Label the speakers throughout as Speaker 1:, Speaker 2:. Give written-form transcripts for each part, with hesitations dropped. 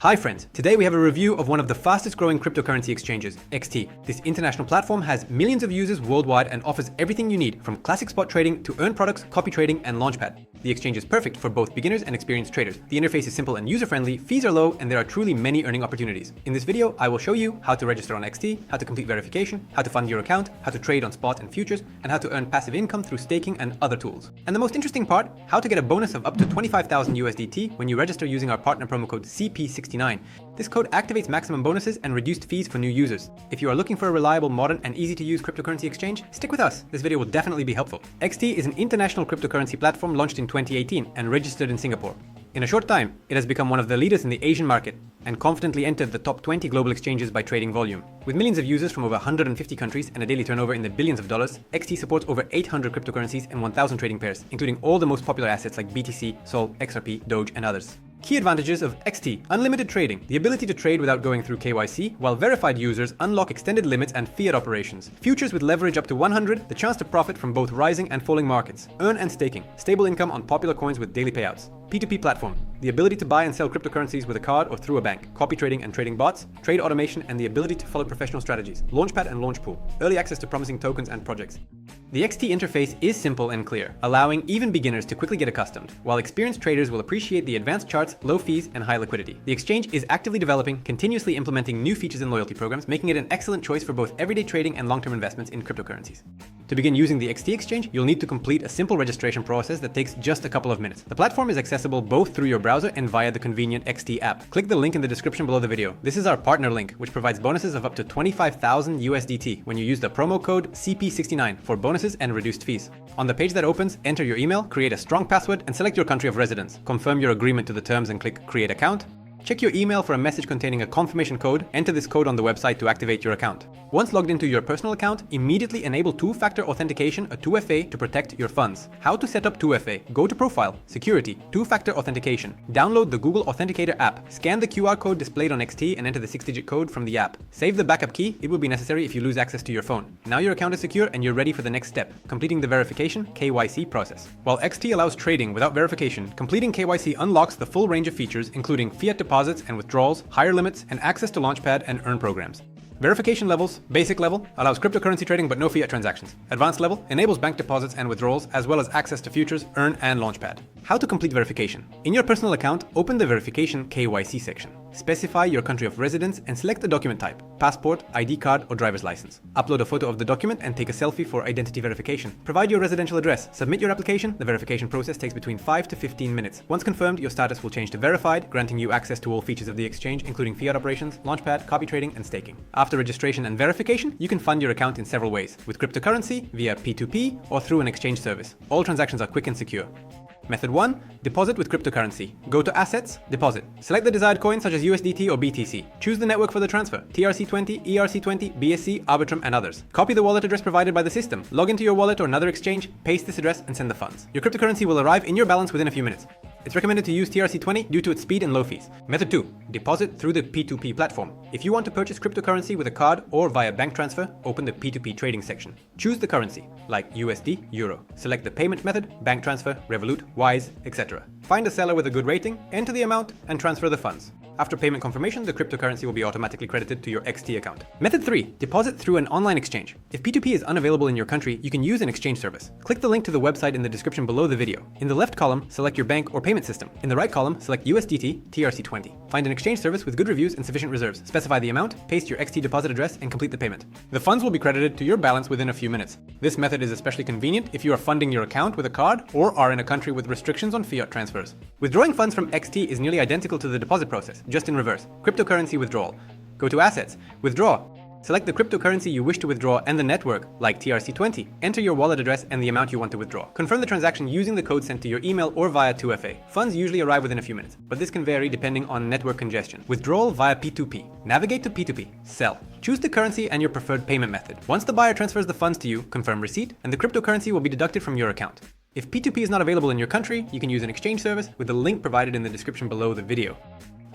Speaker 1: Hi friends, today we have a review of one of the fastest growing cryptocurrency exchanges, XT. This international platform has millions of users worldwide and offers everything you need from classic spot trading to earn products, copy trading and launchpad. The exchange is perfect for both beginners and experienced traders. The interface is simple and user-friendly, fees are low, and there are truly many earning opportunities. In this video, I will show you how to register on XT, how to complete verification, how to fund your account, how to trade on spot and futures, and how to earn passive income through staking and other tools. And the most interesting part, how to get a bonus of up to 25,000 USDT when you register using our partner promo code CP69. This code activates maximum bonuses and reduced fees for new users. If you are looking for a reliable, modern, and easy-to-use cryptocurrency exchange, stick with us. This video will definitely be helpful. XT is an international cryptocurrency platform launched in 2018 and registered in Singapore. In a short time, it has become one of the leaders in the Asian market and confidently entered the top 20 global exchanges by trading volume. With millions of users from over 150 countries and a daily turnover in the billions of dollars, XT supports over 800 cryptocurrencies and 1,000 trading pairs, including all the most popular assets like BTC, Sol, XRP, Doge, and others. Key advantages of XT: unlimited trading, the ability to trade without going through KYC, while verified users unlock extended limits and fiat operations. Futures with leverage up to 100, the chance to profit from both rising and falling markets. Earn and staking, stable income on popular coins with daily payouts. P2P platform, the ability to buy and sell cryptocurrencies with a card or through a bank. Copy trading and trading bots, trade automation, and the ability to follow professional strategies. Launchpad and launch pool, early access to promising tokens and projects. The XT interface is simple and clear, allowing even beginners to quickly get accustomed, while experienced traders will appreciate the advanced charts, low fees, and high liquidity. The exchange is actively developing, continuously implementing new features and loyalty programs, making it an excellent choice for both everyday trading and long-term investments in cryptocurrencies. To begin using the XT exchange, you'll need to complete a simple registration process that takes just a couple of minutes. The platform is accessible both through your browser and via the convenient XT app. Click the link in the description below the video. This is our partner link, which provides bonuses of up to 25,000 USDT when you use the promo code CP69 for bonuses and reduced fees. On the page that opens, enter your email, create a strong password, and select your country of residence. Confirm your agreement to the terms and click Create Account. Check your email for a message containing a confirmation code. Enter this code on the website to activate your account. Once logged into your personal account, immediately enable two-factor authentication, a 2FA, to protect your funds. How to set up 2FA? Go to Profile, Security, Two-Factor Authentication. Download the Google Authenticator app. Scan the QR code displayed on XT and enter the 6-digit code from the app. Save the backup key. It will be necessary if you lose access to your phone. Now your account is secure and you're ready for the next step, completing the verification KYC process. While XT allows trading without verification, completing KYC unlocks the full range of features, including fiat deposits and withdrawals, higher limits, and access to Launchpad and Earn programs. Verification levels: basic level allows cryptocurrency trading but no fiat transactions. Advanced level enables bank deposits and withdrawals, as well as access to futures, Earn, and Launchpad. How to complete verification. In your personal account, open the verification KYC section. Specify your country of residence and select the document type: passport, ID card, or driver's license. Upload a photo of the document and take a selfie for identity verification. Provide your residential address. Submit your application. The verification process takes between 5 to 15 minutes. Once confirmed, your status will change to verified, granting you access to all features of the exchange, including fiat operations, Launchpad, copy trading, and staking. After registration and verification, you can fund your account in several ways: with cryptocurrency, via P2P, or through an exchange service. All transactions are quick and secure. Method 1. Deposit with cryptocurrency. Go to Assets, Deposit. Select the desired coin such as USDT or BTC. Choose the network for the transfer: TRC20, ERC20, BSC, Arbitrum, and others. Copy the wallet address provided by the system. Log into your wallet or another exchange, paste this address, and send the funds. Your cryptocurrency will arrive in your balance within a few minutes. It's recommended to use TRC20 due to its speed and low fees. Method 2. Deposit through the P2P platform. If you want to purchase cryptocurrency with a card or via bank transfer, open the P2P trading section. Choose the currency, like USD, Euro. Select the payment method: bank transfer, Revolut, Wise, etc. Find a seller with a good rating, enter the amount, and transfer the funds. After payment confirmation, the cryptocurrency will be automatically credited to your XT account. Method 3. Deposit through an online exchange. If P2P is unavailable in your country, you can use an exchange service. Click the link to the website in the description below the video. In the left column, select your bank or payment system. In the right column, select USDT, TRC20. Find an exchange service with good reviews and sufficient reserves. Specify the amount, paste your XT deposit address, and complete the payment. The funds will be credited to your balance within a few minutes. This method is especially convenient if you are funding your account with a card or are in a country with restrictions on fiat transfers. Withdrawing funds from XT is nearly identical to the deposit process, just in reverse. Cryptocurrency withdrawal. Go to Assets, Withdraw. Select the cryptocurrency you wish to withdraw and the network, like TRC20. Enter your wallet address and the amount you want to withdraw. Confirm the transaction using the code sent to your email or via 2FA. Funds usually arrive within a few minutes, but this can vary depending on network congestion. Withdrawal via P2P. Navigate to P2P. Sell. Choose the currency and your preferred payment method. Once the buyer transfers the funds to you, confirm receipt, and the cryptocurrency will be deducted from your account. If P2P is not available in your country, you can use an exchange service with the link provided in the description below the video.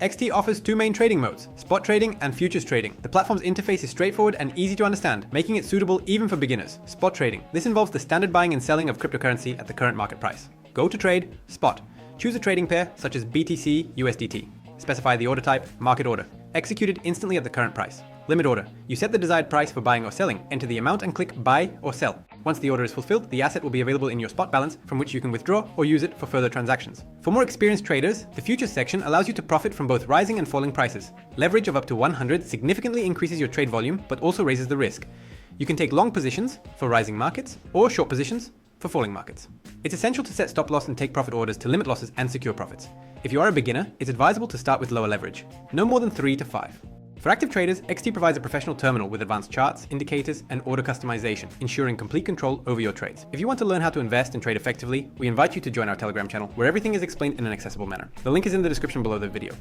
Speaker 1: XT offers two main trading modes: spot trading and futures trading. The platform's interface is straightforward and easy to understand, making it suitable even for beginners. Spot trading. This involves the standard buying and selling of cryptocurrency at the current market price. Go to trade, spot. Choose a trading pair such as BTC, USDT. Specify the order type, market order. Executed instantly at the current price. Limit order. You set the desired price for buying or selling, enter the amount and click buy or sell. Once the order is fulfilled, the asset will be available in your spot balance from which you can withdraw or use it for further transactions. For more experienced traders, the futures section allows you to profit from both rising and falling prices. Leverage of up to 100 significantly increases your trade volume but also raises the risk. You can take long positions for rising markets or short positions for falling markets. It's essential to set stop loss and take profit orders to limit losses and secure profits. If you are a beginner, it's advisable to start with lower leverage, no more than 3 to 5. For active traders, XT provides a professional terminal with advanced charts, indicators, and order customization, ensuring complete control over your trades. If you want to learn how to invest and trade effectively, we invite you to join our Telegram channel, where everything is explained in an accessible manner. The link is in the description below the video.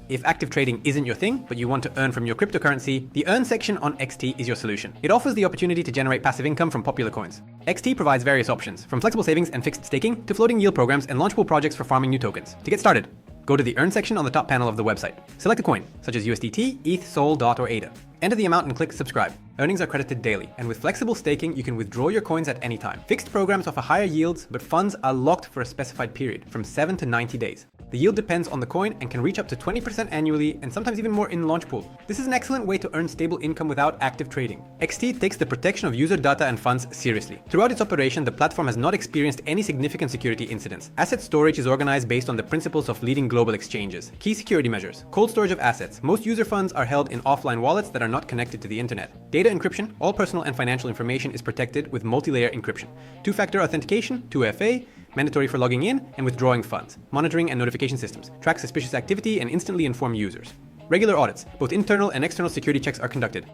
Speaker 1: If active trading isn't your thing, but you want to earn from your cryptocurrency, the Earn section on XT is your solution. It offers the opportunity to generate passive income from popular coins. XT provides various options, from flexible savings and fixed staking to floating yield programs and launchable projects for farming new tokens. To get started, go to the Earn section on the top panel of the website. Select a coin, such as USDT, ETH, Sol, DOT, or ADA. Enter the amount and click subscribe. Earnings are credited daily, and with flexible staking, you can withdraw your coins at any time. Fixed programs offer higher yields, but funds are locked for a specified period, from 7 to 90 days. The yield depends on the coin and can reach up to 20% annually and sometimes even more in launch pool. This is an excellent way to earn stable income without active trading. XT takes the protection of user data and funds seriously. Throughout its operation, the platform has not experienced any significant security incidents. Asset storage is organized based on the principles of leading global exchanges. Key security measures. Cold storage of assets. Most user funds are held in offline wallets that are not connected to the internet. Data encryption. All personal and financial information is protected with multi-layer encryption. Two-factor authentication, 2FA, mandatory for logging in and withdrawing funds. Monitoring and notification systems. Track suspicious activity and instantly inform users. Regular audits. Both internal and external security checks are conducted.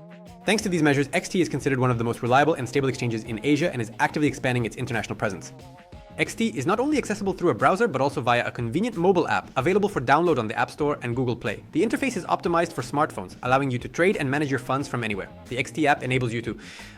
Speaker 1: Thanks to these measures, XT is considered one of the most reliable and stable exchanges in Asia and is actively expanding its international presence. XT is not only accessible through a browser, but also via a convenient mobile app available for download on the App Store and Google Play. The interface is optimized for smartphones, allowing you to trade and manage your funds from anywhere. The XT app enables you to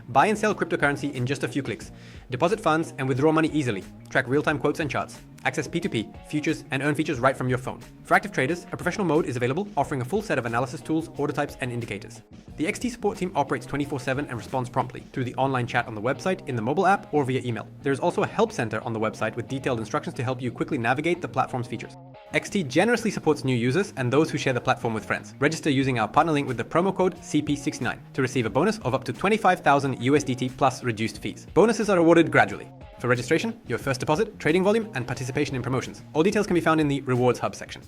Speaker 1: buy and sell cryptocurrency in just a few clicks, deposit funds and withdraw money easily, track real-time quotes and charts, access P2P, futures, and earn features right from your phone. For active traders, a professional mode is available, offering a full set of analysis tools, order types, and indicators. The XT support team operates 24/7 and responds promptly through the online chat on the website, in the mobile app, or via email. There is also a help center on the website with detailed instructions to help you quickly navigate the platform's features. XT generously supports new users and those who share the platform with friends. Register using our partner link with the promo code CP69 to receive a bonus of up to 25,000 USDT plus reduced fees. Bonuses are awarded gradually. For registration, your first deposit, trading volume, and participation in promotions. All details can be found in the Rewards Hub section.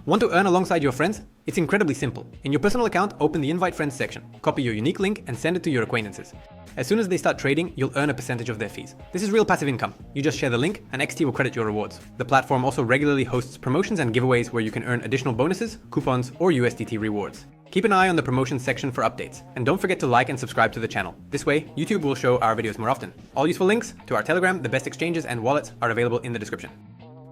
Speaker 1: Want to earn alongside your friends? It's incredibly simple. In your personal account, open the Invite Friends section, copy your unique link, and send it to your acquaintances. As soon as they start trading, you'll earn a percentage of their fees. This is real passive income. You just share the link, and XT will credit your rewards. The platform also regularly hosts promotions and giveaways where you can earn additional bonuses, coupons, or USDT rewards. Keep an eye on the promotions section for updates, and don't forget to like and subscribe to the channel. This way, YouTube will show our videos more often. All useful links to our Telegram, the best exchanges, and wallets are available in the description.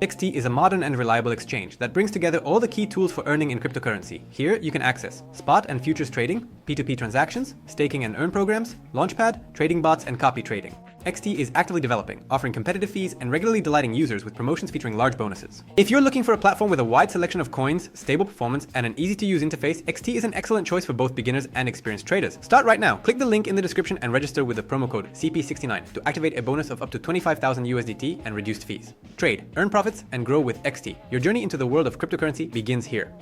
Speaker 1: XT is a modern and reliable exchange that brings together all the key tools for earning in cryptocurrency. Here, you can access spot and futures trading, P2P transactions, staking and earn programs, launchpad, trading bots, and copy trading. XT is actively developing, offering competitive fees and regularly delighting users with promotions featuring large bonuses. If you're looking for a platform with a wide selection of coins, stable performance, and an easy-to-use interface, XT is an excellent choice for both beginners and experienced traders. Start right now. Click the link in the description and register with the promo code CP69 to activate a bonus of up to 25,000 USDT and reduced fees. Trade, earn profits, and grow with XT. Your journey into the world of cryptocurrency begins here.